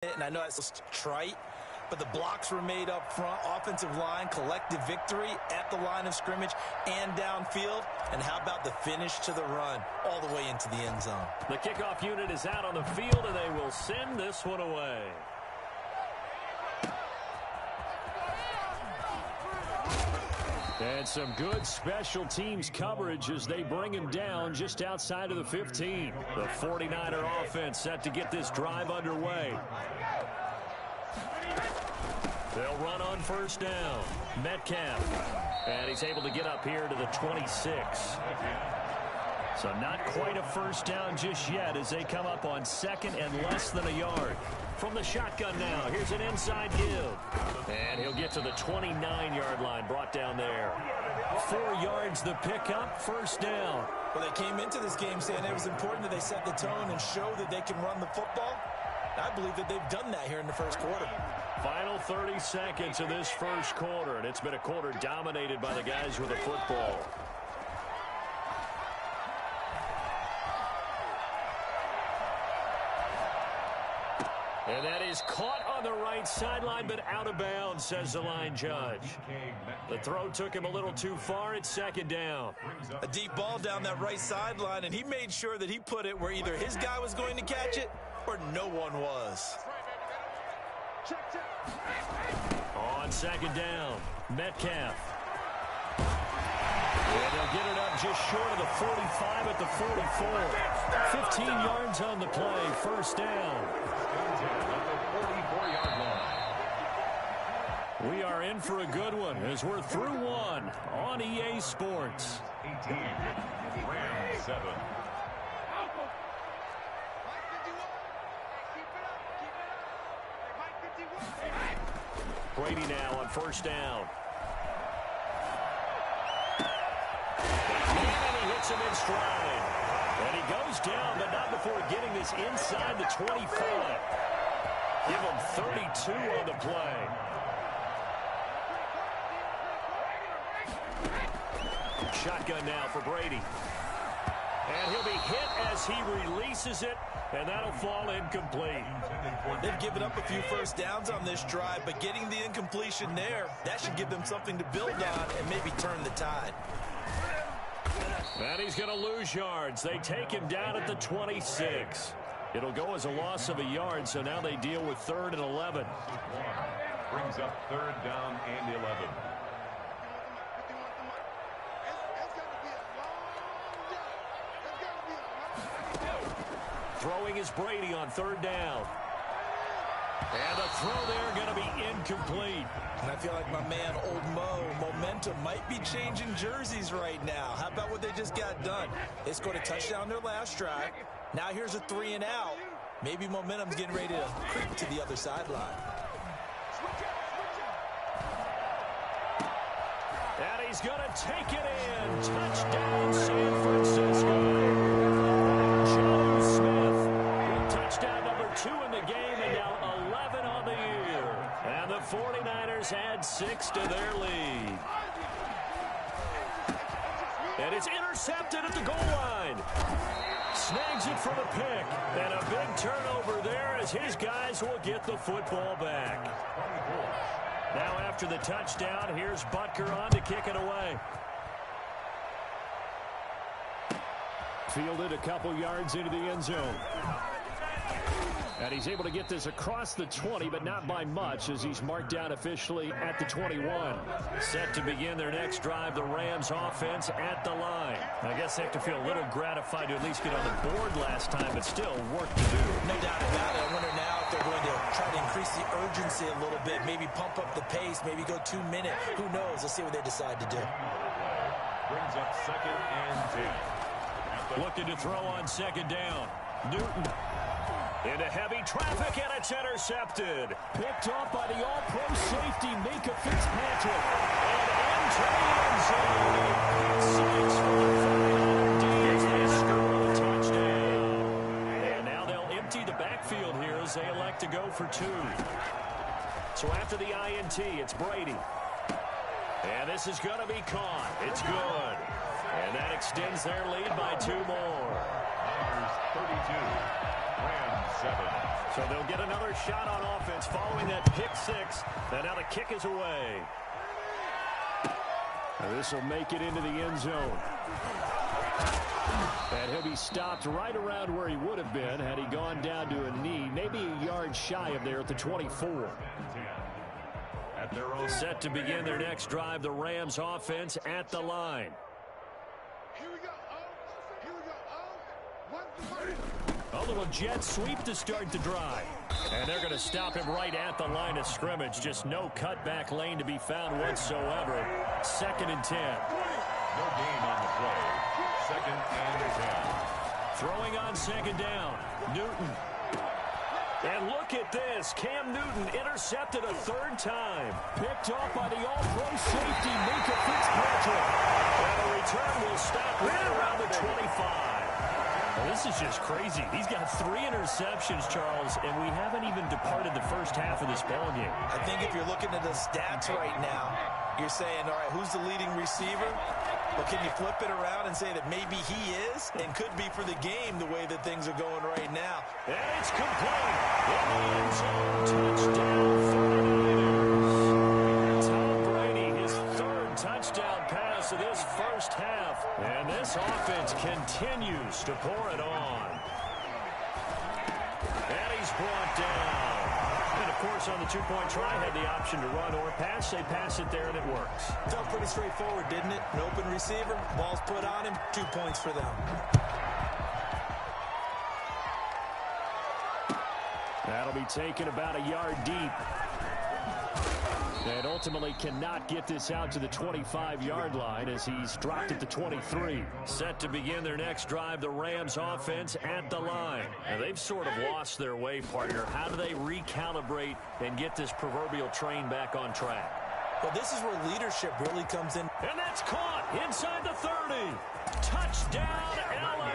And I know that's trite, but the blocks were made up front. Offensive line, collective victory at the line of scrimmage and downfield. And how about the finish to the run all the way into the end zone? The kickoff unit is out on the field, and they will send this one away. And some good special teams coverage as they bring him down just outside of the 15. The 49er offense set to get this drive underway. They'll run on first down. Metcalf. And he's able to get up here to the 26. So not quite a first down just yet as they come up on second and less than a yard. From the shotgun now, here's an inside give. And he'll get to the 29-yard line, brought down there. 4 yards the pickup, first down. Well, they came into this game saying it was important that they set the tone and show that they can run the football. I believe that they've done that here in the first quarter. Final 30 seconds of this first quarter, and it's been a quarter dominated by the guys with the football. And that is caught on the right sideline, but out of bounds, says the line judge. The throw took him a little too far. It's second down. A deep ball down that right sideline, and he made sure that he put it where either his guy was going to catch it or no one was. On second down, Metcalf. And they'll get it up just short of the 45 at the 44. 15 yards on the play, first down. We are in for a good one as we're through one on EA Sports. 18, Rams 7. Brady now on first down. And he hits him in stride. And he goes down, but not before getting this inside the 25. Give him 32 on the play. Shotgun now for Brady. And he'll be hit as he releases it, and that'll fall incomplete. They've given up a few first downs on this drive, but getting the incompletion there, that should give them something to build on and maybe turn the tide. And he's going to lose yards. They take him down at the 26. It'll go as a loss of a yard, so now they deal with 3rd and 11. Brings up 3rd down and 11. Throwing is Brady on 3rd down. And the throw there going to be incomplete. And I feel like my man, Old Mo, momentum might be changing jerseys right now. How about what they just got done? They scored a touchdown their last drive. Now here's a 3 and out. Maybe momentum's getting ready to creep to the other sideline. And he's going to take it in. Touchdown, San Francisco. Joe Smith with touchdown number 2 in the game, and now 11 on the year. And the 49ers add 6 to their lead. And it's intercepted at the goal line. Snags it for the pick. And a big turnover there as his guys will get the football back. Now after the touchdown, here's Butker on to kick it away. Fielded a couple yards into the end zone. And he's able to get this across the 20, but not by much as he's marked down officially at the 21. Set to begin their next drive, the Rams offense at the line. I guess they have to feel a little gratified to at least get on the board last time, but still work to do. No doubt about it. I wonder now if they're going to try to increase the urgency a little bit, maybe pump up the pace, maybe go 2 minute. Who knows? Let's see what they decide to do. Brings up 2nd and 10. Looking to throw on second down. Newton. Into heavy traffic, and it's intercepted. Picked off by the all-pro safety, Mika Fitzpatrick. And into the end zone. 6 for the 49ers. They score a touchdown. And now they'll empty the backfield here as they elect to go for 2. So after the INT, it's Brady. And this is going to be caught. It's good. And that extends their lead by 2 more. 32. Rams 7. So they'll get another shot on offense following that pick six. And now the kick is away. This will make it into the end zone. And he'll be stopped right around where he would have been had he gone down to a knee, maybe a yard shy of there at the 24. At their own Set to begin their next drive, the Rams offense at the line. A little jet sweep to start the drive. And they're going to stop him right at the line of scrimmage. Just no cutback lane to be found whatsoever. 2nd and 10. No gain on the play. 2nd and 10. Throwing on 2nd down. Newton. And look at this. Cam Newton intercepted a 3rd time. Picked off by the all-pro safety, Minka Fitzpatrick. And the return will stop right around the 25. Well, this is just crazy. He's got 3 interceptions, Charles, and we haven't even departed the first half of this ballgame. I think if you're looking at the stats right now, you're saying, all right, who's the leading receiver? But can you flip it around and say that maybe he is and could be for the game the way that things are going right now? And it's complete. In the end zone, touchdown 49ers. Tom Brady, his 3rd touchdown pass of this first half. And this offense continues to pour it on. And he's brought down. And, of course, on the 2-point try, had the option to run or pass. They pass it there, and it works. Felt pretty straightforward, didn't it? An open receiver, ball's put on him, 2 points for them. That'll be taken about a yard deep. And ultimately cannot get this out to the 25-yard line as he's dropped at the 23. Set to begin their next drive, the Rams offense at the line. And they've sort of lost their way, partner. How do they recalibrate and get this proverbial train back on track? Well, this is where leadership really comes in. And that's caught inside the 30. Touchdown, L.A.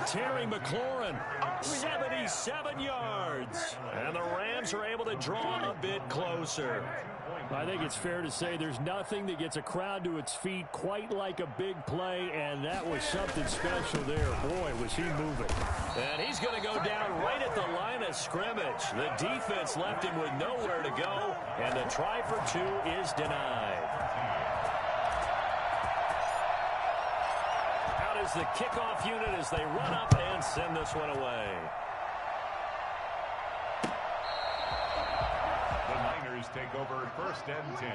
Terry McLaurin, 77 yards. And the Rams are able to draw a bit closer. I think it's fair to say there's nothing that gets a crowd to its feet quite like a big play, and that was something special there. Boy, was he moving. And he's going to go down right at the line of scrimmage. The defense left him with nowhere to go, and the try for 2 is denied. Out is the kickoff unit as they run up and send this one away. Take over 1st and 10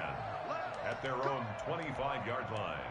at their own 25-yard line.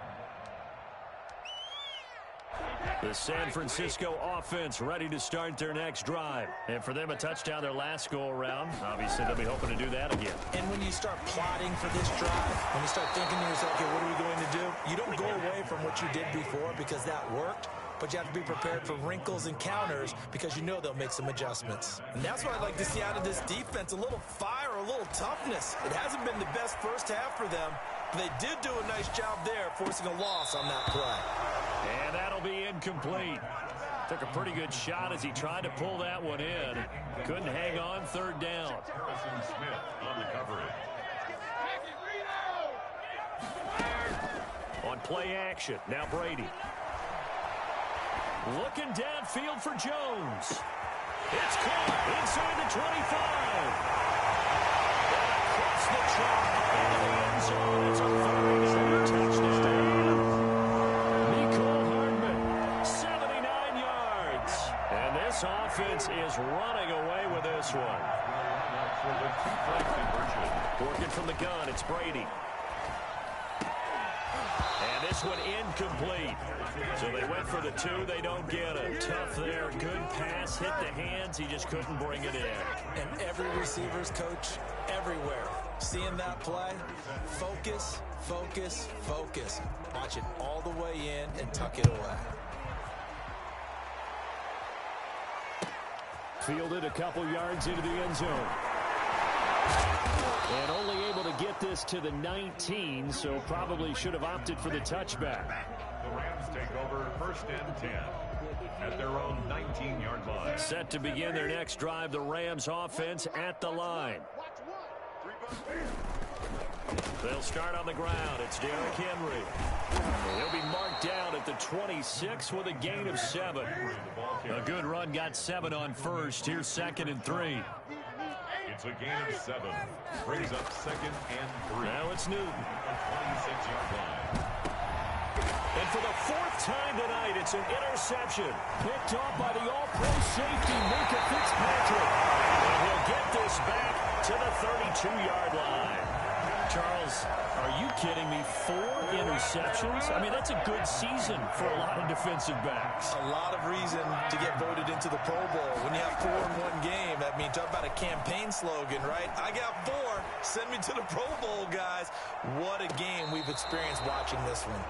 The San Francisco offense ready to start their next drive. And for them, a touchdown their last go-around. Obviously, they'll be hoping to do that again. And when you start plotting for this drive, when you start thinking to yourself, okay, what are we going to do? You don't go away from what you did before because that worked. But you have to be prepared for wrinkles and counters because you know they'll make some adjustments. And that's what I'd like to see out of this defense, a little fire, a little toughness. It hasn't been the best first half for them, but they did do a nice job there forcing a loss on that play. And that'll be incomplete. Took a pretty good shot as he tried to pull that one in. Couldn't hang on, 3rd down. Harrison Smith on the coverage. On play action, now Brady. Looking downfield for Jones. It's caught inside the 25. Across the track into the end zone. It's a 30-yard touchdown. Nicole Hardman, 79 yards. And this offense is running away with this one. Working from the gun, it's Brady. And this one incomplete. So they went for the 2. They don't get it. Tough there. Good pass. Hit the hands. He just couldn't bring it in. And every receiver's coach everywhere. Seeing that play, focus, focus, focus. Watch it all the way in and tuck it away. Fielded a couple yards into the end zone. And only able to get this to the 19, so probably should have opted for the touchback. The Rams take over 1st and 10 at their own 19-yard line. Set to begin their next drive, the Rams offense at the line. They'll start on the ground. It's Derrick Henry. He'll be marked down at the 26 with a gain of 7. A good run, got 7 on first. Here's 2nd and 3. It's a gain of 7. Brings up 2nd and 3. Now it's Newton. 26-yard line. And for the 4th time tonight, it's an interception. Picked off by the all-pro safety, Minka Fitzpatrick. And he'll get this back to the 32-yard line. Charles, are you kidding me? 4 interceptions? I mean, that's a good season for a lot of defensive backs. A lot of reason to get voted into the Pro Bowl. When you have 4 in one game, I mean, talk about a campaign slogan, right? I got 4. Send me to the Pro Bowl, guys. What a game we've experienced watching this one.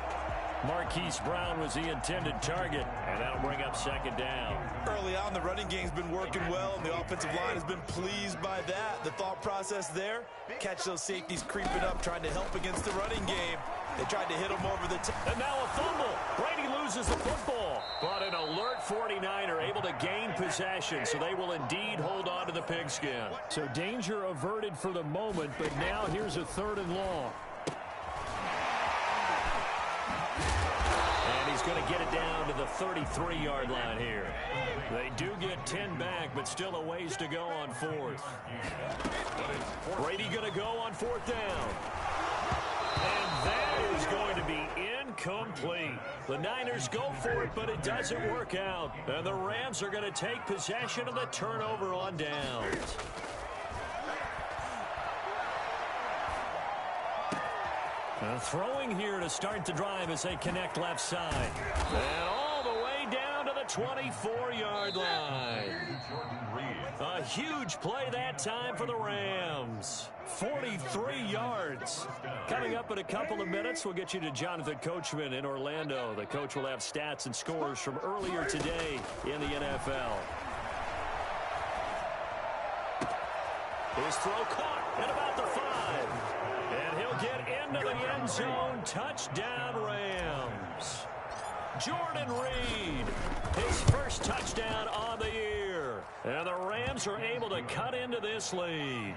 Marquise Brown was the intended target, and that'll bring up 2nd down. Early on, the running game's been working well, and the offensive line has been pleased by that. The thought process there, catch those safeties creeping up, trying to help against the running game. They tried to hit him over the top. And now a fumble. Brady loses the football. But an alert 49er able to gain possession, so they will indeed hold on to the pigskin. So danger averted for the moment, but now here's a 3rd and long. He's going to get it down to the 33-yard line here. They do get 10 back, but still a ways to go on 4th. Brady going to go on 4th down. And that is going to be incomplete. The Niners go for it, but it doesn't work out. And the Rams are going to take possession of the turnover on downs. Throwing here to start the drive as they connect left side. And all the way down to the 24-yard line. A huge play that time for the Rams. 43 yards. Coming up in a couple of minutes, we'll get you to Jonathan Coachman in Orlando. The coach will have stats and scores from earlier today in the NFL. His throw caught at about the 5. And he'll get into the end zone. Touchdown, Rams. Jordan Reed, his first touchdown on the year. And the Rams are able to cut into this lead.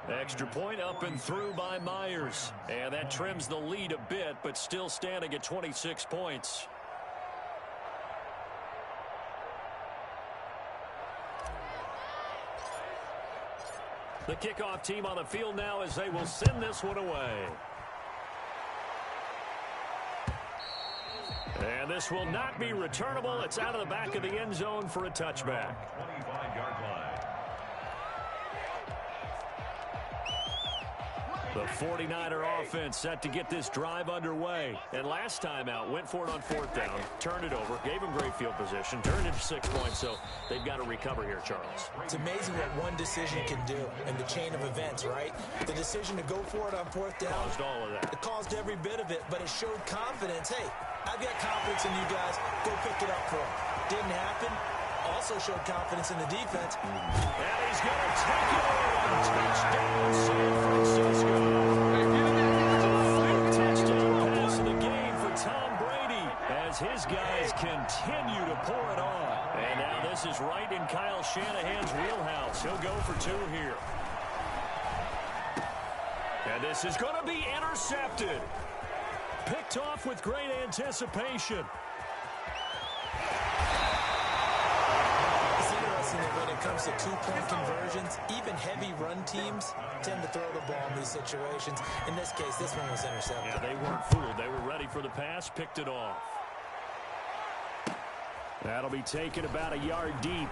Extra point up and through by Myers. And that trims the lead a bit, but still standing at 26 points. The kickoff team on the field now as they will send this one away. And this will not be returnable. It's out of the back of the end zone for a touchback. 25-yard line. The 49er offense set to get this drive underway. And last time out, went for it on 4th down, turned it over, gave them great field position, turned it to 6 points, so they've got to recover here, Charles. It's amazing what one decision can do in the chain of events, right? The decision to go for it on 4th down. Caused all of that. It caused every bit of it, but it showed confidence. Hey, I've got confidence in you guys. Go pick it up for them. Didn't happen. Also showed confidence in the defense. And he's going to take it on. Touchdown, San Francisco. Third touchdown pass of the game for Tom Brady as his guys continue to pour it on. And now this is right in Kyle Shanahan's wheelhouse. He'll go for 2 here. And this is going to be intercepted. Picked off with great anticipation. When it comes to 2-point conversions, even heavy run teams tend to throw the ball in these situations. In this case, this one was intercepted. Yeah, they weren't fooled. They were ready for the pass, picked it off. That'll be taken about a yard deep.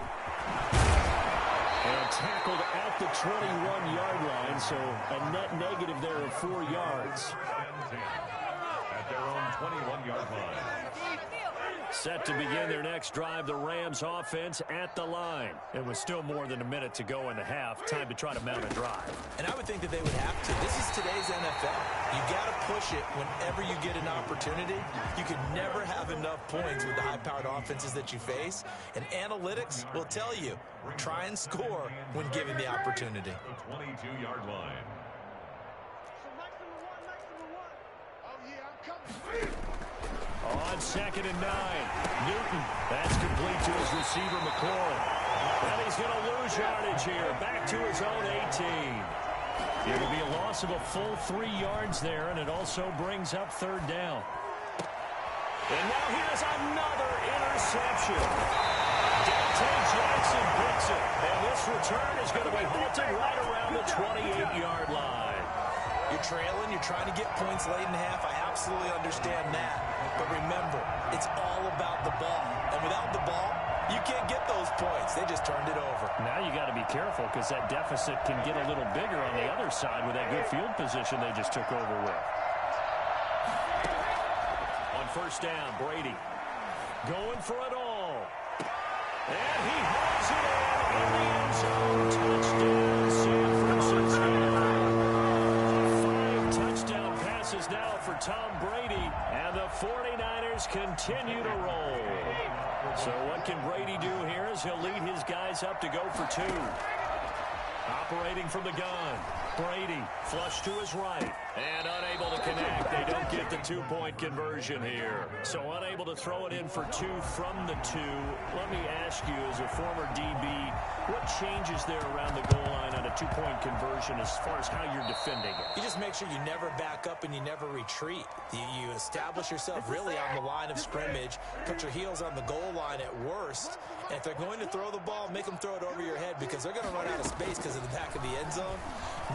And tackled at the 21-yard line, so a net negative there of 4 yards. At their own 21-yard line. Set to begin their next drive, the Rams offense at the line. It was still more than a minute to go in the half. Time to try to mount a drive. And I would think that they would have to. This is today's NFL. You got to push it whenever you get an opportunity. You can never have enough points with the high-powered offenses that you face. And analytics will tell you, try and score when given the opportunity. The 22-yard line. On 2nd and 9, Newton. That's complete to his receiver, McLaurin. And he's going to lose yardage here. Back to his own 18. It'll be a loss of a full 3 yards there, and it also brings up third down. And now here's another interception. Dante Jackson picks it, and this return is going to be halted right around the 28-yard line. You're trailing, you're trying to get points late in half. I absolutely understand that. But remember, it's all about the ball. And without the ball, you can't get those points. They just turned it over. Now you got to be careful because that deficit can get a little bigger on the other side with that good field position they just took over with. On first down, Brady going for it all. And he hauls it in the end zone. Touchdown, San Francisco. 5 touchdown passes now for Tom Brady, and the 49ers continue to roll. So what can Brady do here as he'll lead his guys up to go for 2. Operating from the gun. Brady flush to his right. And unable to connect. They don't get the 2-point conversion here. So unable to throw it in for 2 from the 2. Let me ask you, as a former DB, what changes there around the goal line on a 2-point conversion as far as how you're defending it? You just make sure you never back up and you never retreat. You establish yourself really on the line of scrimmage, put your heels on the goal line at worst, and if they're going to throw the ball, make them throw it over your head because they're going to run out of space because of the back of the end zone.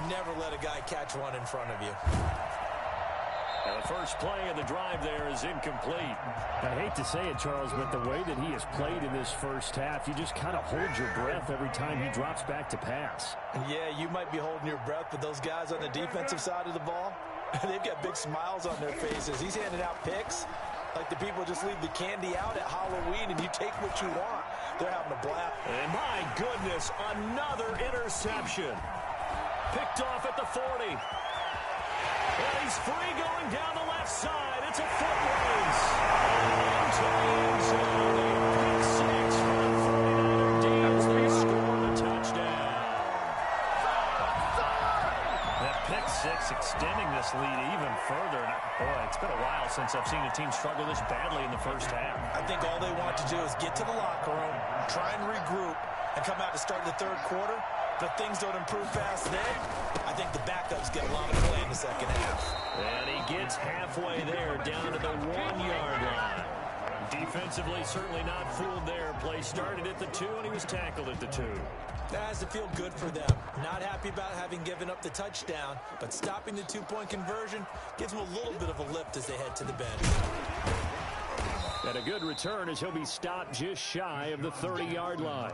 Never let a guy catch one in front of you. And the first play of the drive there is incomplete. I hate to say it, Charles, but the way that he has played in this first half, you just kind of hold your breath every time he drops back to pass. Yeah, you might be holding your breath, but those guys on the defensive side of the ball, they've got big smiles on their faces. He's handing out picks like the people just leave the candy out at Halloween and you take what you want. They're having a blast. And my goodness, another interception. Picked off at the 40. And he's free going down the left side. It's a foot race. Into the end zone. Pick 6 for the 49er D's. They score the touchdown. That pick 6 extending this lead even further. Boy, it's been a while since I've seen a team struggle this badly in the first half. I think all they want to do is get to the locker room, try and regroup, and come out to start the third quarter. But things don't improve fast then. I think the backups get a lot of play in the second half. And he gets halfway there, down to the 1-yard line. Defensively, certainly not fooled there. Play started at the 2, and he was tackled at the 2. That has to feel good for them. Not happy about having given up the touchdown, but stopping the 2-point conversion gives them a little bit of a lift as they head to the bench. And a good return as he'll be stopped just shy of the 30-yard line.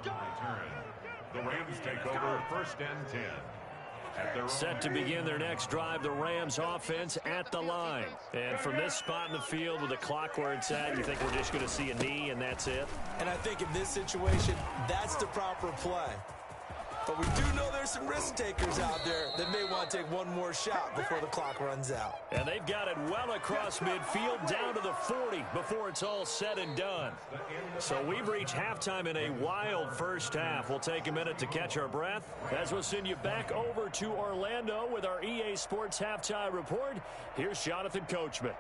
The Rams take over first and 10. Set to begin their next drive, the Rams offense at the line. And from this spot in the field with the clock where it's at, you think we're just going to see a knee and that's it? And I think in this situation, that's the proper play. But we do know there's some risk takers out there that may want to take one more shot before the clock runs out. And they've got it well across midfield down to the 40 before it's all said and done. So we've reached halftime in a wild first half. We'll take a minute to catch our breath as we'll send you back over to Orlando with our EA Sports Halftime Report. Here's Jonathan Coachman.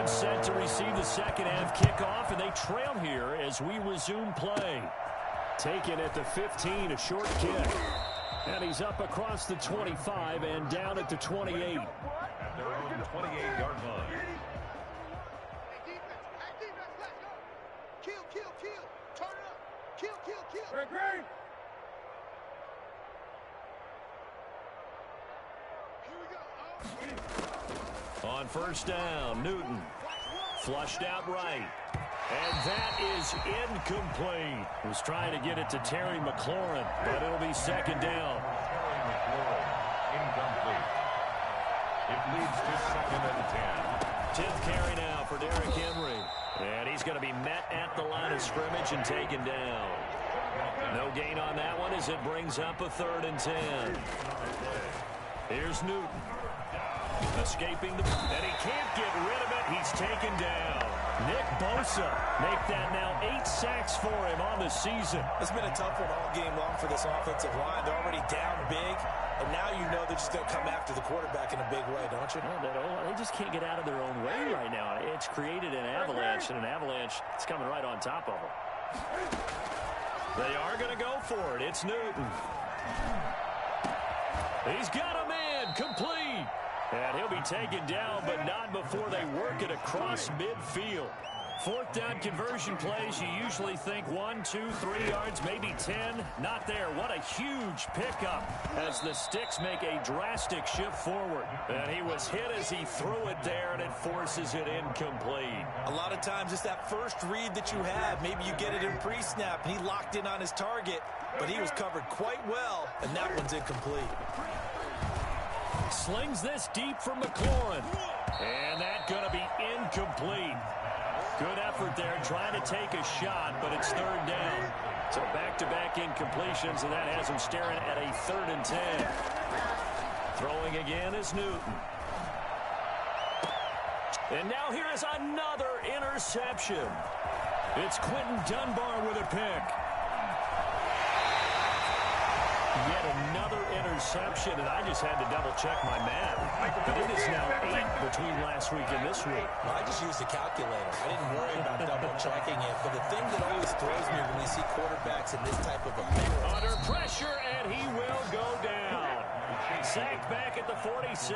Set to receive the second half kickoff, and they trail here as we resume play. Taken at the 15, a short kick. And he's up across the 25 and down at the 28. At their own 28-yard line. Kill. Turn up. Kill. Great. Here we go. On first down, Newton. Flushed out right. And that is incomplete. Was trying to get it to Terry McLaurin, but it'll be second down. Terry McLaurin, incomplete. It leads to second and 10. 10th carry now for Derrick Henry. And he's going to be met at the line of scrimmage and taken down. No gain on that one as it brings up a 3rd and 10. Here's Newton. Escaping and he can't get rid of it. He's taken down. Nick Bosa make that now 8 sacks for him on the season. It's been a tough one all game long for this offensive line. They're already down big. And now you know they're just going to come after the quarterback in a big way, don't you? Well, they just can't get out of their own way right now. It's created an avalanche, and an avalanche is coming right on top of them. They are going to go for it. It's Newton. He's got a man complete. And he'll be taken down, but not before they work it across midfield. Fourth down conversion plays, you usually think 1, 2, 3 yards, maybe 10. Not there. What a huge pickup as the Sticks make a drastic shift forward. And he was hit as he threw it there, and it forces it incomplete. A lot of times it's that first read that you have. Maybe you get it in pre-snap, and he locked in on his target, but he was covered quite well, and that one's incomplete. Slings this deep for McLaurin. And that's going to be incomplete. Good effort there, trying to take a shot, but it's third down. So back-to-back incompletions, and that has him staring at a 3rd and 10. Throwing again is Newton. And now here is another interception. It's Quentin Dunbar with a pick. Yet another interception, and I just had to double-check my math. But it is now 8 between last week and this week. Well, I just used a calculator. I didn't worry about double-checking it. But the thing that always throws me when you see quarterbacks in this type of a barrel. Under pressure, and he will go down. Sacked back at the 46.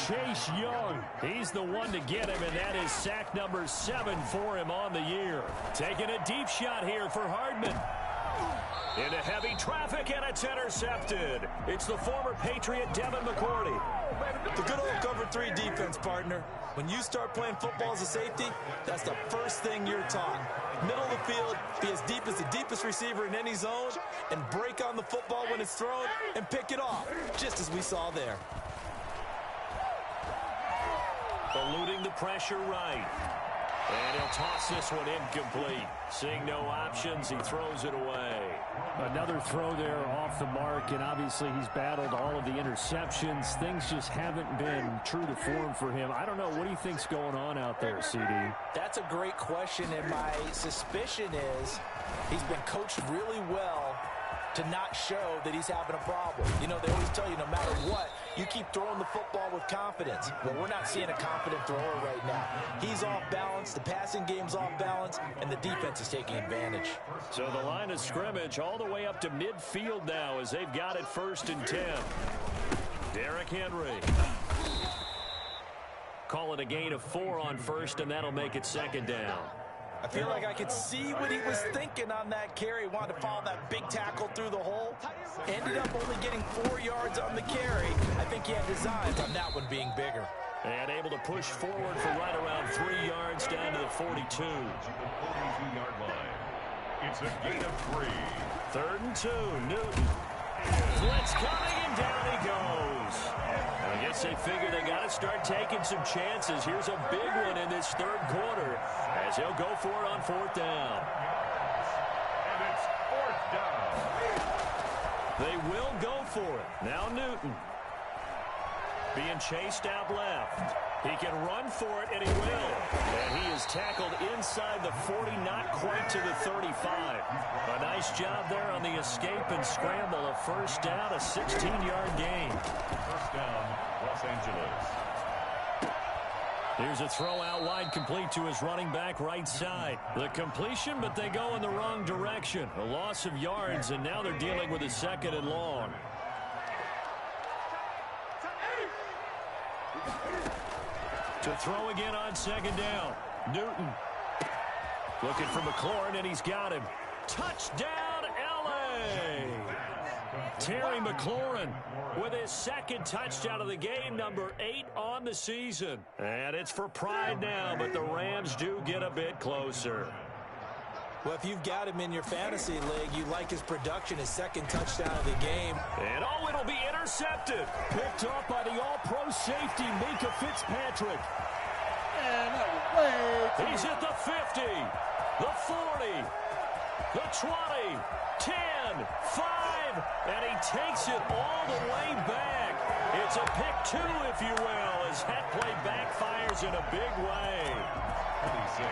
Chase Young, he's the one to get him, and that is sack number 7 for him on the year. Taking a deep shot here for Hardman. Into heavy traffic, and it's intercepted. It's the former Patriot Devin McCourty. The good old cover 3 defense, partner. When you start playing football as a safety, that's the first thing you're taught. Middle of the field, be as deep as the deepest receiver in any zone, and break on the football when it's thrown and pick it off, just as we saw there. Eluding the pressure right. And he'll toss this one incomplete. Seeing no options, he throws it away. Another throw there off the mark, and obviously he's battled all of the interceptions. Things just haven't been true to form for him. I don't know. What do you think's going on out there, CD? That's a great question, and my suspicion is he's been coached really well to not show that he's having a problem. You know, they always tell you no matter what, you keep throwing the football with confidence. Well, we're not seeing a confident thrower right now. He's off balance, the passing game's off balance, and the defense is taking advantage. So the line of scrimmage all the way up to midfield now as they've got it 1st and 10. Derrick Henry. Call it a gain of 4 on 1st, and that'll make it 2nd down. I feel like I could see what he was thinking on that carry. Wanted to follow that big tackle through the hole. Ended up only getting 4 yards on the carry. I think he had designs on that one being bigger. And able to push forward for right around 3 yards down to the 42. To the 42-yard line. It's a gain of 3. 3rd and 2, Newton. Blitz coming, and down he goes. I guess they figure they got to start taking some chances. Here's a big one in this 3rd quarter as he'll go for it on 4th down. And it's 4th down. They will go for it. Now Newton. Being chased out left. He can run for it, and he will. And he is tackled inside the 40, not quite to the 35. A nice job there on the escape and scramble. A 1st down, a 16-yard gain. 1st down, Los Angeles. Here's a throw out wide, complete to his running back right side. The completion, but they go in the wrong direction. A loss of yards, and now they're dealing with a 2nd and long. To throw again on 2nd down. Newton looking for McLaurin, and he's got him. Touchdown, L.A. Terry McLaurin with his 2nd touchdown of the game, number 8 on the season. And it's for pride now, but the Rams do get a bit closer. Well, if you've got him in your fantasy league, you like his production, his 2nd touchdown of the game. And oh, it'll be intercepted. Picked off by the all-pro safety, Minka Fitzpatrick. Man, that was way too He's at the 50, the 40, the 20, 10, 5, and he takes it all the way back. It's a pick 2, if you will, as that play backfires in a big way. 26.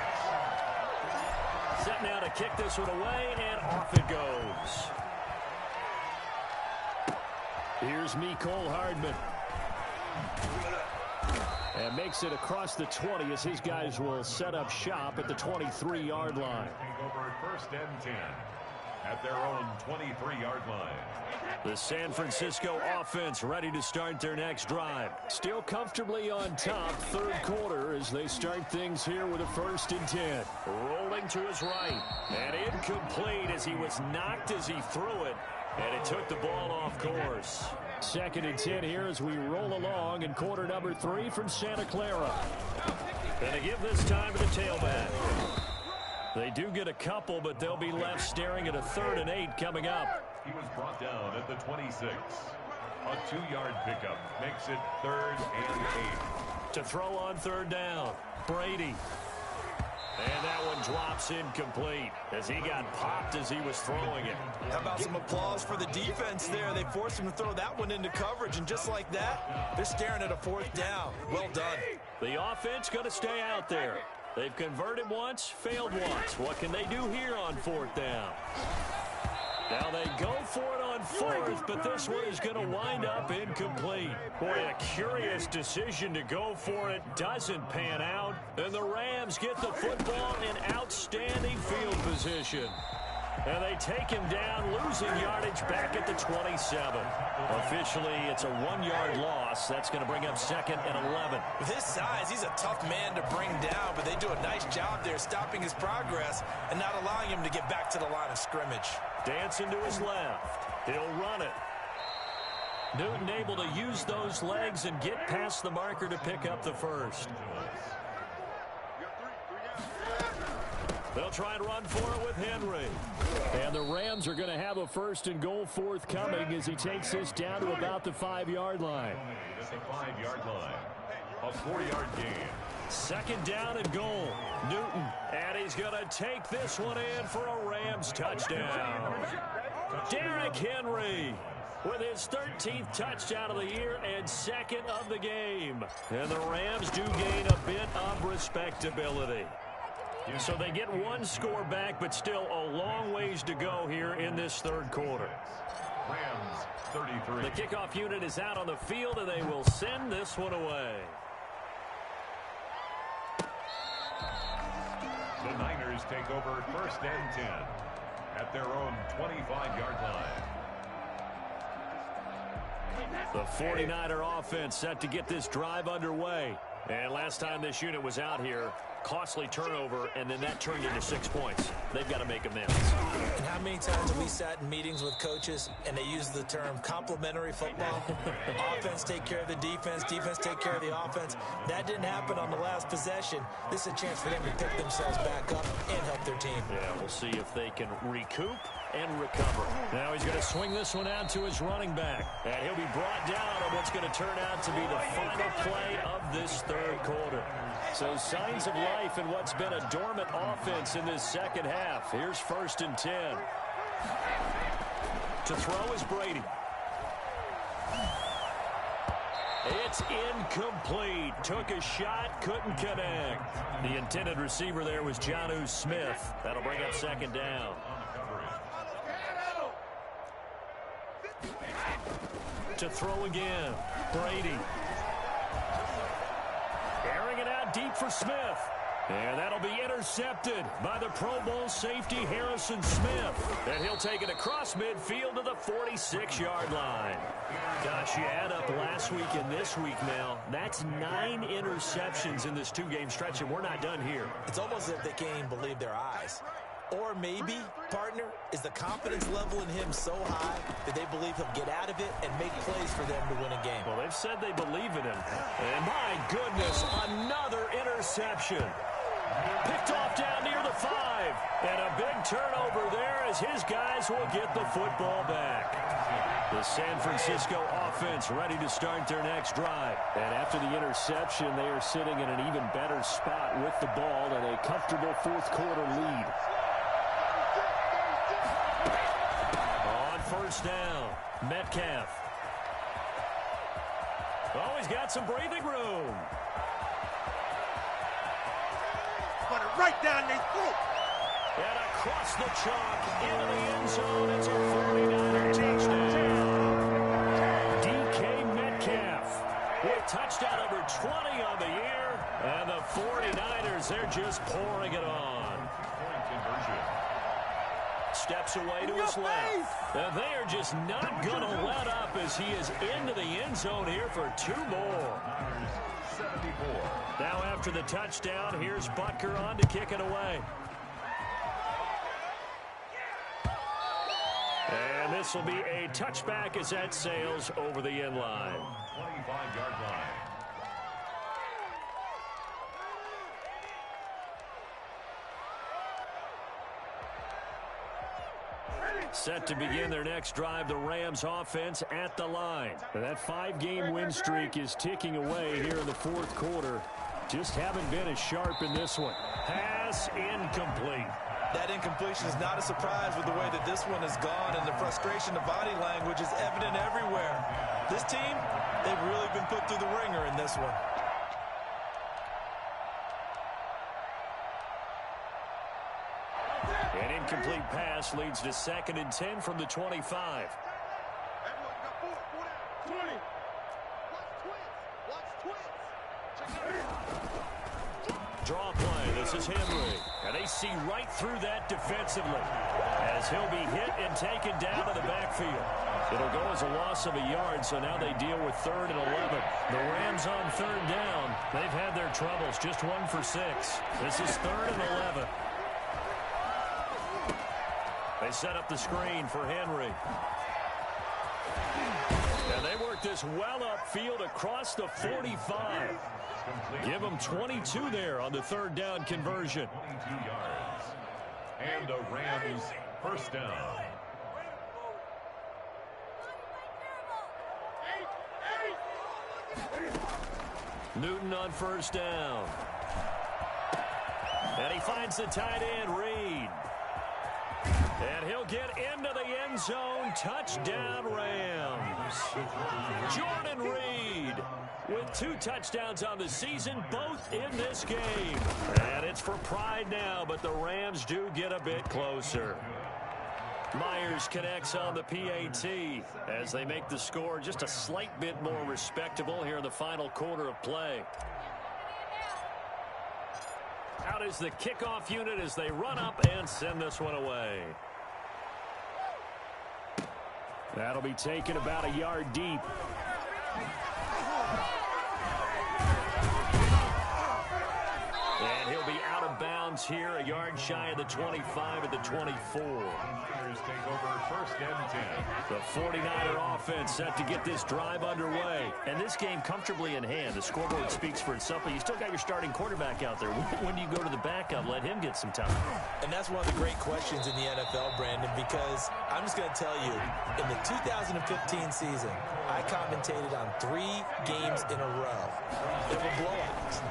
Set now to kick this one away, and off it goes. Here's Mecole Hardman. And makes it across the 20 as his guys will set up shop at the 23-yard line. Over first and 10 at their own 23-yard line. The San Francisco offense ready to start their next drive. Still comfortably on top, third quarter as they start things here with a 1st and 10. Rolling to his right. And incomplete as he was knocked as he threw it. And it took the ball off course. 2nd and 10 here as we roll along in quarter number 3 from Santa Clara. And they give this time to the tailback. They do get a couple, but they'll be left staring at a 3rd and 8 coming up. He was brought down at the 26. A 2-yard pickup makes it 3rd and 8. To throw on 3rd down, Brady. And that one drops incomplete as he got popped as he was throwing it. How about some applause for the defense there? They forced him to throw that one into coverage, and just like that, they're staring at a 4th down. Well done. The offense going to stay out there. They've converted once, failed once. What can they do here on 4th down? Now they go for it on 4th, but this one is going to wind up incomplete. Boy, a curious decision to go for it. Doesn't pan out. And the Rams get the football in outstanding field position. And they take him down, losing yardage back at the 27. Officially, it's a 1-yard loss. That's going to bring up 2nd and 11. With his size, he's a tough man to bring down, but they do a nice job there stopping his progress and not allowing him to get back to the line of scrimmage. Dancing to his left. He'll run it. Newton able to use those legs and get past the marker to pick up the 1st. They'll try and run for it with Henry. And the Rams are going to have a 1st and goal forthcoming as he takes this down to about the 5-yard line. At the 5-yard line. A 4-yard gain. 2nd down and goal. Newton. And he's going to take this one in for a Rams touchdown. Derrick Henry with his 13th touchdown of the year and 2nd of the game. And the Rams do gain a bit of respectability. So they get 1 score back, but still a long ways to go here in this 3rd quarter. Rams 33. The kickoff unit is out on the field, and they will send this one away. The Niners take over 1st and 10 at their own 25-yard line. The 49er offense set to get this drive underway. And last time this unit was out here, costly turnover, and then that turned into 6 points. They've got to make amends. And how many times have we sat in meetings with coaches and they use the term complementary football? Offense take care of the defense, defense take care of the offense. That didn't happen on the last possession. This is a chance for them to pick themselves back up and help their team. Yeah, we'll see if they can recoup and recover. Now he's going to swing this one out to his running back. And he'll be brought down on what's going to turn out to be the final play of this 3rd quarter. So signs of life in what's been a dormant offense in this 2nd half. Here's 1st and 10. To throw is Brady. It's incomplete. Took a shot, couldn't connect. The intended receiver there was Jonnu Smith. That'll bring up 2nd down. To throw again, Brady. Airing it out deep for Smith. And that'll be intercepted by the Pro Bowl safety Harrison Smith. And he'll take it across midfield to the 46-yard line. Gosh, you add up last week and this week now, that's 9 interceptions in this 2-game stretch, and we're not done here. It's almost as if they can't even believe their eyes. Or maybe, partner, is the confidence level in him so high that they believe he'll get out of it and make plays for them to win a game. Well, they've said they believe in him. And my goodness, another interception. Picked off down near the 5. And a big turnover there as his guys will get the football back. The San Francisco offense ready to start their next drive. And after the interception, they are sitting in an even better spot with the ball and a comfortable 4th quarter lead. On 1st down, Metcalf. Oh, he's got some breathing room. Put it right down their throat. And across the chalk into the end zone. It's a 49er touchdown. touchdown number 20 on the year. And the 49ers, they're just pouring it on. Point conversion. Steps away to his left. And they are just not going to let up as he is into the end zone here for 2 more. 74. Now after the touchdown, here's Butker on to kick it away. And this will be a touchback as that sails over the end line. 25-yard line. Set to begin their next drive, the Rams offense at the line. And that 5-game win streak is ticking away here in the 4th quarter. Just haven't been as sharp in this one. Pass incomplete. That incompletion is not a surprise with the way that this one has gone, and the frustration, the body language is evident everywhere. This team, they've really been put through the ringer in this one. An incomplete pass leads to 2nd and 10 from the 25. Draw play. This is Henry. And they see right through that defensively as he'll be hit and taken down to the backfield. It'll go as a loss of a yard, so now they deal with 3rd and 11. The Rams on 3rd down. They've had their troubles, just 1 for 6. This is 3rd and 11. They set up the screen for Henry. And they work this well upfield across the 45. Give them 22 there on the 3rd down conversion. 22 yards. And the Rams first down. Newton on 1st down. And he finds the tight end, Reed. And he'll get into the end zone. Touchdown, Rams. Jordan Reed with 2 touchdowns on the season, both in this game. And it's for pride now, but the Rams do get a bit closer. Myers connects on the PAT as they make the score just a slight bit more respectable here in the final quarter of play. Out is the kickoff unit as they run up and send this one away. That'll be taken about a yard deep. And he'll be out of bounds here, a yard shy of the 25 at the 24. Take over 1st and 10. The 49er offense set to get this drive underway. And this game comfortably in hand. The scoreboard speaks for itself, but you still got your starting quarterback out there. When do you go to the backup? Let him get some time. And that's one of the great questions in the NFL, Brandon, because I'm just going to tell you, in the 2015 season, I commentated on 3 games in a row. They were blowouts.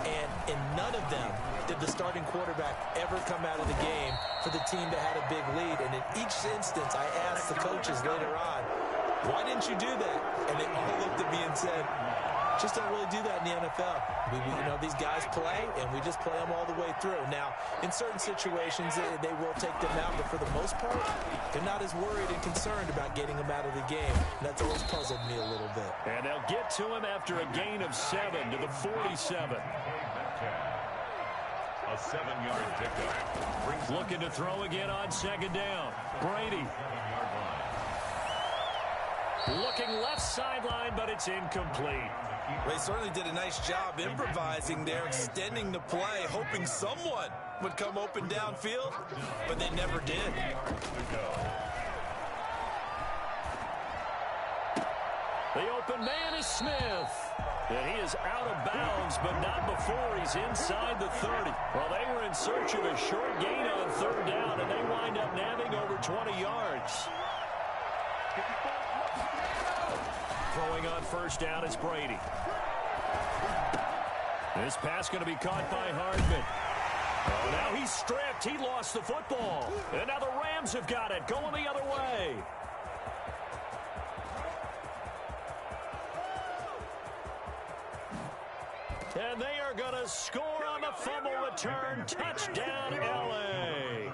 And in none of them did the starting quarterback ever come out of the game for the team that had a big lead. And in each instance, I asked the coaches later on, why didn't you do that? And they all looked at me and said, just don't really do that in the NFL. These guys play, and we just play them all the way through. Now, in certain situations, they will take them out, but for the most part, they're not as worried and concerned about getting them out of the game. And that's always puzzled me a little bit. And they'll get to him after a gain of 7 to the 47. A 7-yard pickup. Looking to throw again on 2nd down. Brady. Looking left sideline, but it's incomplete. They certainly did a nice job improvising there, extending the play, hoping someone would come open downfield, but they never did. The open man is Smith. And he is out of bounds, but not before he's inside the 30. Well, they were in search of a short gain on 3rd down, and they wind up nabbing over 20 yards. Throwing on 1st down is Brady. This pass going to be caught by Hardman. Oh, now he's stripped. He lost the football. And now the Rams have got it, going the other way. And they are going to score on the fumble return. Touchdown, L.A.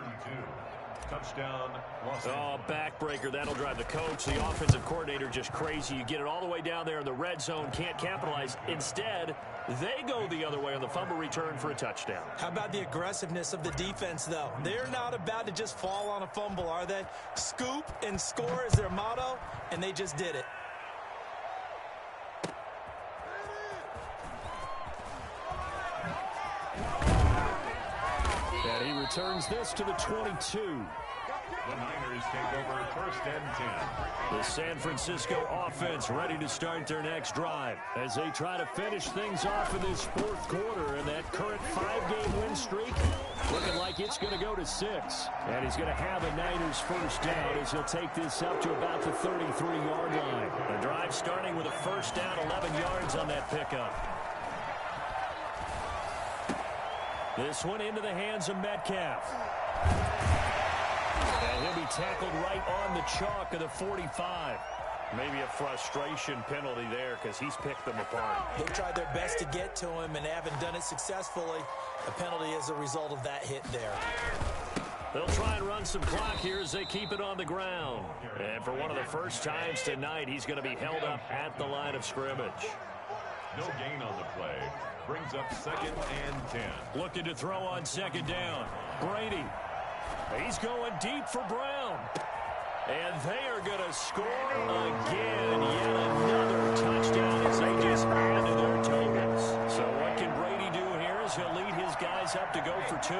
Touchdown, Los Oh, Angeles. backbreaker. That'll drive the coach, the offensive coordinator, just crazy. You get it all the way down there in the red zone, can't capitalize. Instead, they go the other way on the fumble return for a touchdown. How about the aggressiveness of the defense, though? They're not about to just fall on a fumble, are they? Scoop and score is their motto, and they just did it. And he returns this to the 22. The Niners take over 1st and 10. The San Francisco offense ready to start their next drive as they try to finish things off in this fourth quarter. And that current 5-game win streak looking like it's going to go to 6. And he's going to have a Niners first down as he'll take this up to about the 33-yard line. The drive starting with a first down, 11 yards on that pickup. This one into the hands of Metcalf. And he'll be tackled right on the chalk of the 45. Maybe a frustration penalty there because he's picked them apart. They've tried their best to get to him and haven't done it successfully. A penalty as a result of that hit there. They'll try and run some clock here as they keep it on the ground. And for one of the first times tonight, he's going to be held up at the line of scrimmage. No gain on the play. Brings up 2nd and 10. Looking to throw on 2nd down. Brady. He's going deep for Brown. And they are going to score again. Yet another touchdown as they just add to their totals. So what can Brady do here is he'll lead his guys up to go for 2.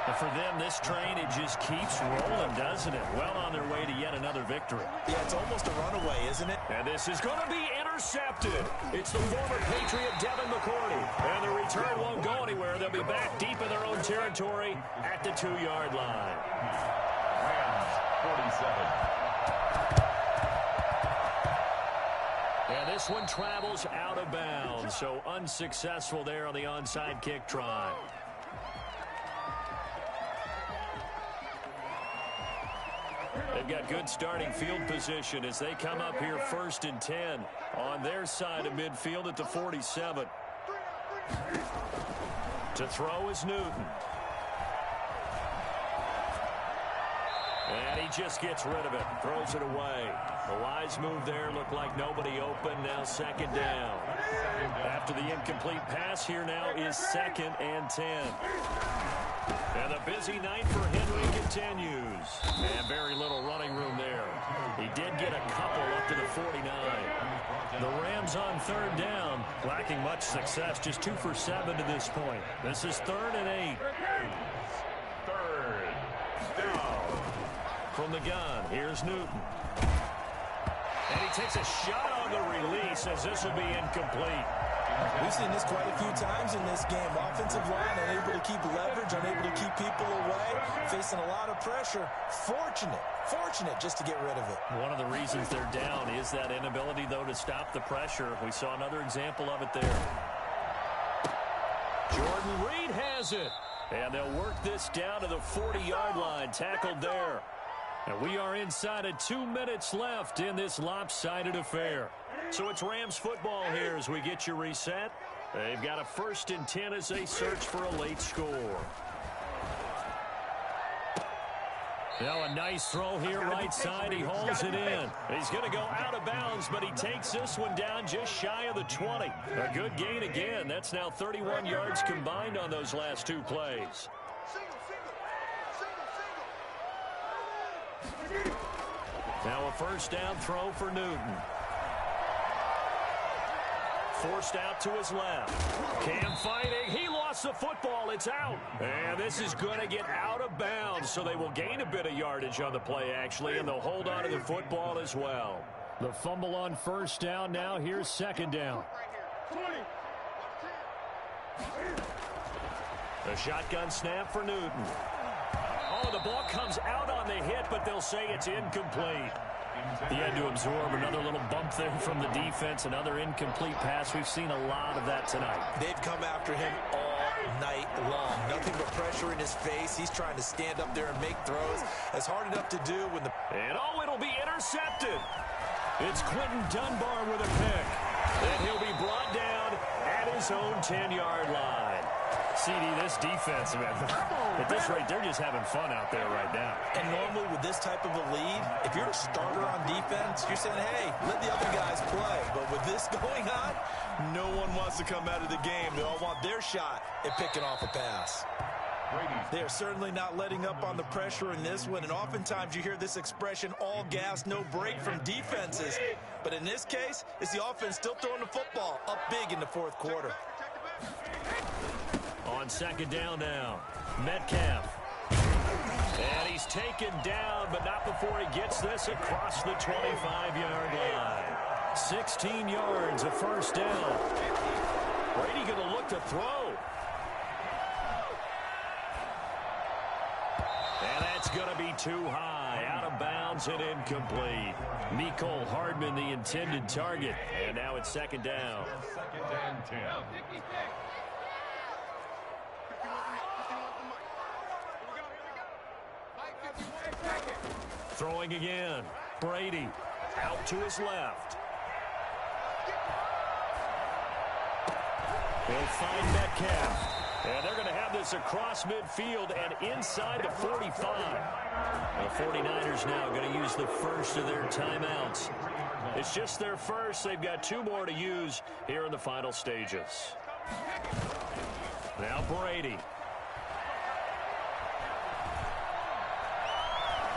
And for them, this train, it just keeps rolling, doesn't it? Well on their way to yet another victory. Yeah, it's almost a runaway, isn't it? And this is going to be intercepted. It's the former Patriot, Devin McCourty. And the return won't go anywhere. They'll be back deep in their own territory at the 2-yard line. Rams, 47. And this one travels out of bounds. So unsuccessful there on the onside kick try. They've got good starting field position as they come up here 1st and 10 on their side of midfield at the 47. To throw is Newton. And he just gets rid of it, throws it away. The wise move there, looked like nobody open, now 2nd down. After the incomplete pass, here now is 2nd and 10. And the busy night for Henry continues. And very little running room there. He did get a couple up to the 49. The Rams on 3rd down, lacking much success, just 2 for 7 to this point. This is 3rd and 8. 3rd down. From the gun, here's Newton. And he takes a shot on the release as this will be incomplete. We've seen this quite a few times in this game. Offensive line unable to keep leverage, unable to keep people away, facing a lot of pressure. Fortunate just to get rid of it. One of the reasons they're down is that inability, though, to stop the pressure. We saw another example of it there. Jordan Reed has it. And they'll work this down to the 40-yard line, tackled there. And we are inside of 2 minutes left in this lopsided affair. So it's Rams football here as we get you reset. They've got a 1st and 10 as they search for a late score. Now a nice throw here right side. He hauls it in. He's going to go out of bounds, but he takes this one down just shy of the 20. A good gain again. That's now 31 yards combined on those last 2 plays. Now a 1st down throw for Newton. Forced out to his left. Cam fighting. He lost the football. It's out. And this is going to get out of bounds, so they will gain a bit of yardage on the play, actually, and they'll hold on to the football as well. The fumble on 1st down. Now here's 2nd down. The shotgun snap for Newton. Oh, the ball comes out on the hit, but they'll say it's incomplete. He had to absorb another little bump there from the defense, another incomplete pass. We've seen a lot of that tonight. They've come after him all night long. Nothing but pressure in his face. He's trying to stand up there and make throws. It's hard enough to do when the... And oh, it'll be intercepted. It's Quentin Dunbar with a pick. And he'll be brought down at his own 10-yard line. CD, this defense, man, at this rate, they're just having fun out there right now. And normally with this type of a lead, if you're a starter on defense, you're saying, hey, let the other guys play. But with this going on, no one wants to come out of the game. They all want their shot at picking off a pass. They are certainly not letting up on the pressure in this one, and oftentimes you hear this expression, all gas, no break from defenses. But in this case, it's the offense still throwing the football up big in the fourth quarter. On second down now, Metcalf. And he's taken down, but not before he gets this across the 25-yard line. 16 yards, a first down. Brady going to look to throw. And that's going to be too high, out of bounds and incomplete. Mecole Hardman, the intended target. And now it's second down. Second and 10. Throwing again. Brady out to his left. He'll find Metcalf. And they're going to have this across midfield and inside the 45. The 49ers now going to use the first of their timeouts. It's just their first. They've got 2 more to use here in the final stages. Now Brady.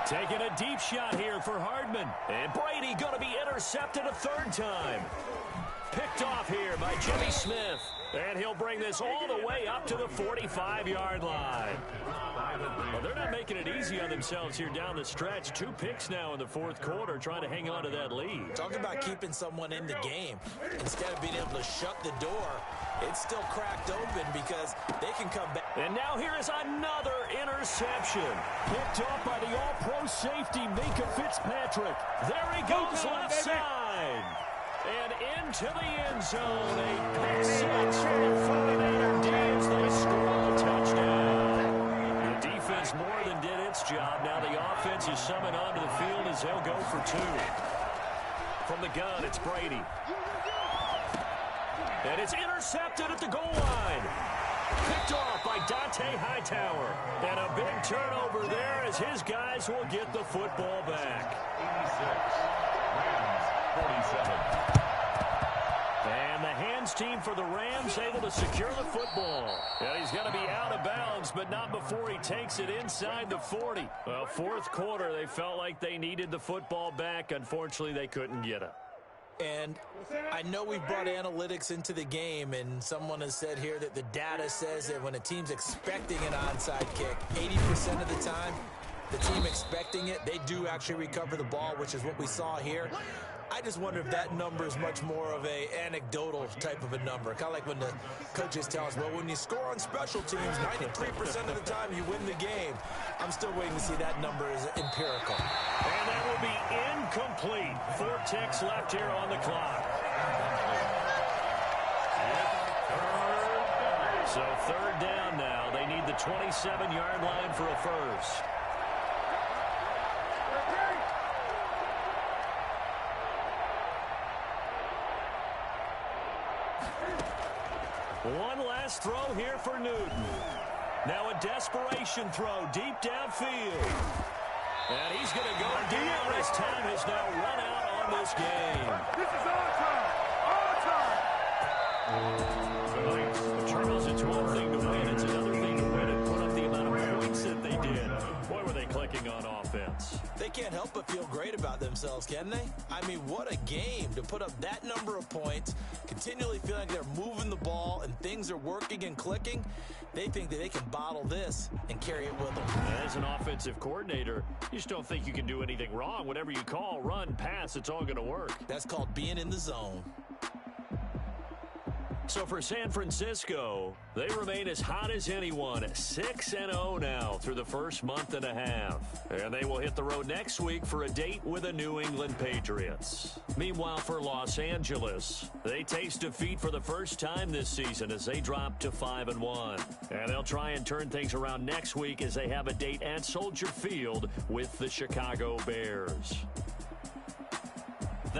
Taking a deep shot here for Hardman. And Brady going to be intercepted a third time. Picked off here by Jimmy Smith. And he'll bring this all the way up to the 45-yard line. Well, they're not making it easy on themselves here down the stretch. 2 picks now in the fourth quarter trying to hang on to that lead. Talk about keeping someone in the game. Instead of being able to shut the door, it's still cracked open because they can come back. And now here is another interception. Picked off by the all-pro safety, Minka Fitzpatrick. There he goes left side. And into the end zone. A pick six for the 49er D as they score a touchdown. The defense more than did its job. Now the offense is summoned onto the field as they'll go for 2. From the gun, it's Brady. And it's intercepted at the goal line. Picked off by Dante Hightower. And a big turnover there as his guys will get the football back. 86. Rams, 47. And the hands team for the Rams able to secure the football. And he's going to be out of bounds, but not before he takes it inside the 40. Well, fourth quarter, they felt like they needed the football back. Unfortunately, they couldn't get it. And I know we've brought analytics into the game, and someone has said here that the data says that when a team's expecting an onside kick, 80% of the time, the team expecting it, they do actually recover the ball, which is what we saw here. I just wonder if that number is much more of a anecdotal type of a number. Kind of like when the coaches tell us, well, when you score on special teams, 93% of the time you win the game. I'm still waiting to see that number is empirical. And that will be incomplete. 4 ticks left here on the clock. So third down now. They need the 27-yard line for a first. One last throw here for Newton. Now a desperation throw deep downfield. And he's going to go down as time has now run out on this game. This is our time. Charles, it's one thing to win. It's another thing to win and put up the amount of points that they did. Boy, were they clicking on offense. They can't help but feel great about themselves, can they? I mean, what a game to put up that number of points, continually feel like they're moving the ball and things are working and clicking. They think that they can bottle this and carry it with them. As an offensive coordinator, you just don't think you can do anything wrong. Whatever you call, run, pass, it's all going to work. That's called being in the zone. So for San Francisco, they remain as hot as anyone, 6-0 now through the first month and a half. And they will hit the road next week for a date with the New England Patriots. Meanwhile, for Los Angeles, they taste defeat for the first time this season as they drop to 5-1. And they'll try and turn things around next week as they have a date at Soldier Field with the Chicago Bears.